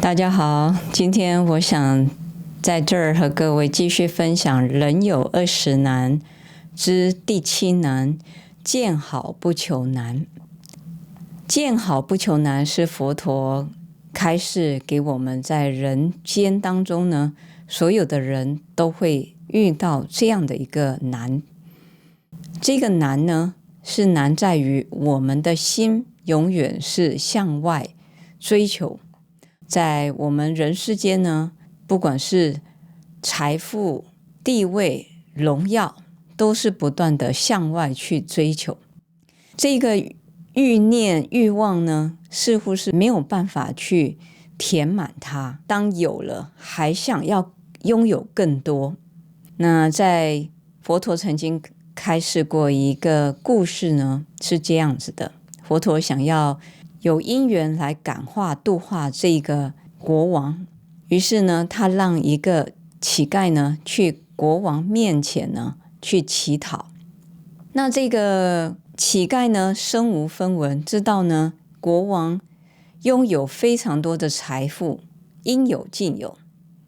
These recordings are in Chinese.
大家好，今天我想在这儿和各位继续分享人有20难之第7难，见好不求难。见好不求难是佛陀开示给我们在人间当中呢，所有的人都会遇到这样的一个难。这个难呢，是难在于我们的心永远是向外追求。在我们人世间呢，不管是财富、地位、荣耀，都是不断的向外去追求。这个欲念、欲望呢，似乎是没有办法去填满它。当有了，还想要拥有更多。那在佛陀曾经开示过一个故事呢，是这样子的：佛陀想要有因缘来感化度化这个国王，于是呢，他让一个乞丐呢去国王面前呢去乞讨。那这个乞丐呢身无分文，知道呢国王拥有非常多的财富，应有尽有，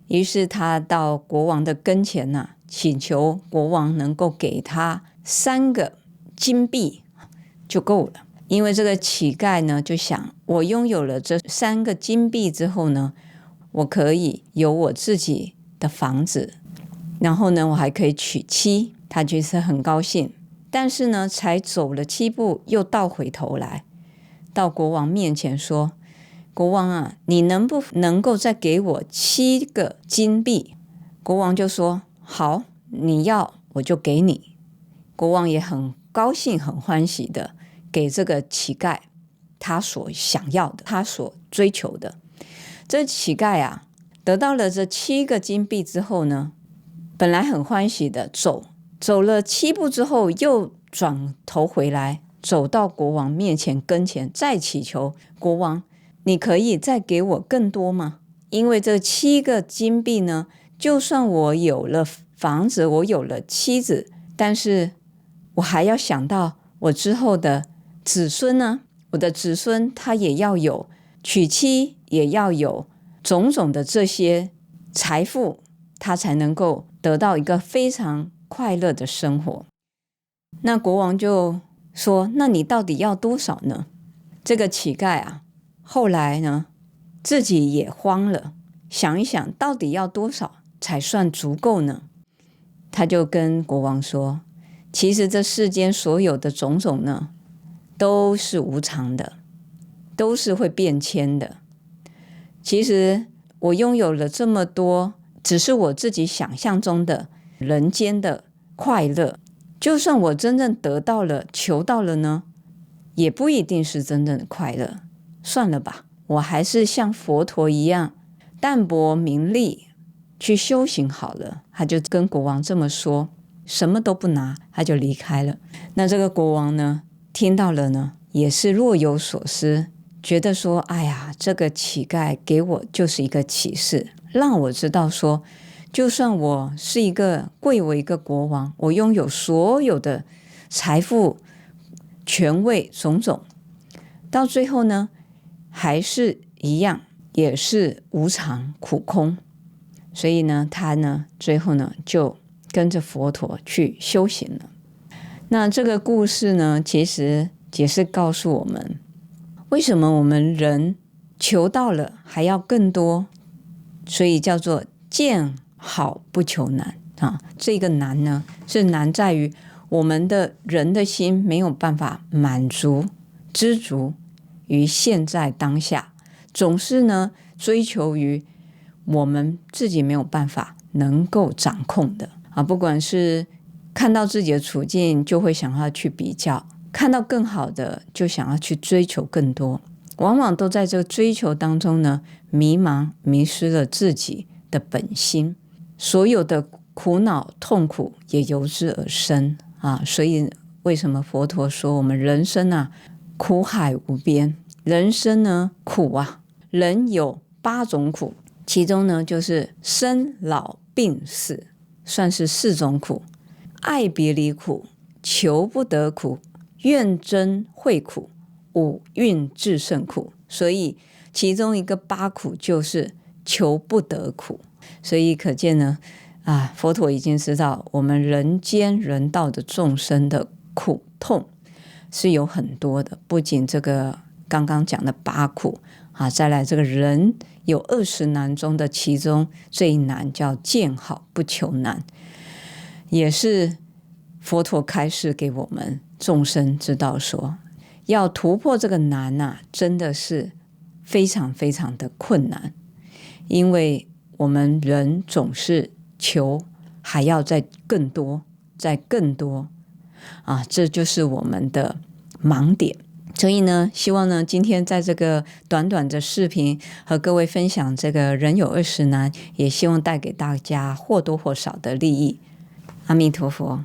于是他到国王的跟前呢，请求国王能够给他3个金币就够了。因为这个乞丐呢就想，我拥有了这3个金币之后呢，我可以有我自己的房子，然后呢我还可以娶妻，他就是很高兴。但是呢才走了7步，又倒回头来到国王面前说，国王啊，你能不能够再给我7个金币？国王就说，好，你要我就给你。国王也很高兴很欢喜的给这个乞丐他所想要的，他所追求的。这乞丐啊，得到了这7个金币之后呢，本来很欢喜的走了7步之后，又转头回来，走到国王面前跟前，再祈求国王，你可以再给我更多吗？因为这7个金币呢，就算我有了房子，我有了妻子，但是我还要想到我之后的子孙呢，我的子孙他也要有娶妻，也要有种种的这些财富，他才能够得到一个非常快乐的生活。那国王就说，那你到底要多少呢？这个乞丐啊，后来呢自己也慌了，想一想到底要多少才算足够呢？他就跟国王说，其实这世间所有的种种呢，都是无常的，都是会变迁的。其实我拥有了这么多，只是我自己想象中的人间的快乐，就算我真正得到了、求到了呢，也不一定是真正的快乐。算了吧，我还是像佛陀一样淡泊名利去修行好了。他就跟国王这么说，什么都不拿，他就离开了。那这个国王呢，听到了呢，也是若有所思，觉得说，哎呀，这个乞丐给我就是一个启示，让我知道说，就算我是一个贵为一个国王，我拥有所有的财富、权位种种，到最后呢，还是一样，也是无常苦空。所以呢，他呢最后呢就跟着佛陀去修行了。那这个故事呢，其实也是告诉我们，为什么我们人求到了还要更多，所以叫做见好不求难啊。这个难呢，是难在于我们的人的心没有办法满足、知足于现在当下，总是呢追求于我们自己没有办法能够掌控的啊。不管是看到自己的处境，就会想要去比较，看到更好的就想要去追求更多，往往都在这个追求当中呢迷茫，迷失了自己的本心，所有的苦恼痛苦也由之而生啊。所以为什么佛陀说我们人生啊苦海无边？人生呢苦啊，人有8种苦，其中呢就是生老病死，算是4种苦。爱别离苦，求不得苦，怨憎会苦，五蕴炽盛苦。所以其中一个8苦就是求不得苦。所以可见呢，佛陀已经知道我们人间人道的众生的苦痛是有很多的，不仅这个刚刚讲的8苦再来这个人有20难中的其中这一难叫见好不求难，也是佛陀开示给我们众生知道说，要突破这个难真的是非常非常的困难，因为我们人总是求还要再更多再更多这就是我们的盲点。所以呢，希望呢今天在这个短短的视频和各位分享这个人有20难，也希望带给大家或多或少的利益。阿弥陀佛。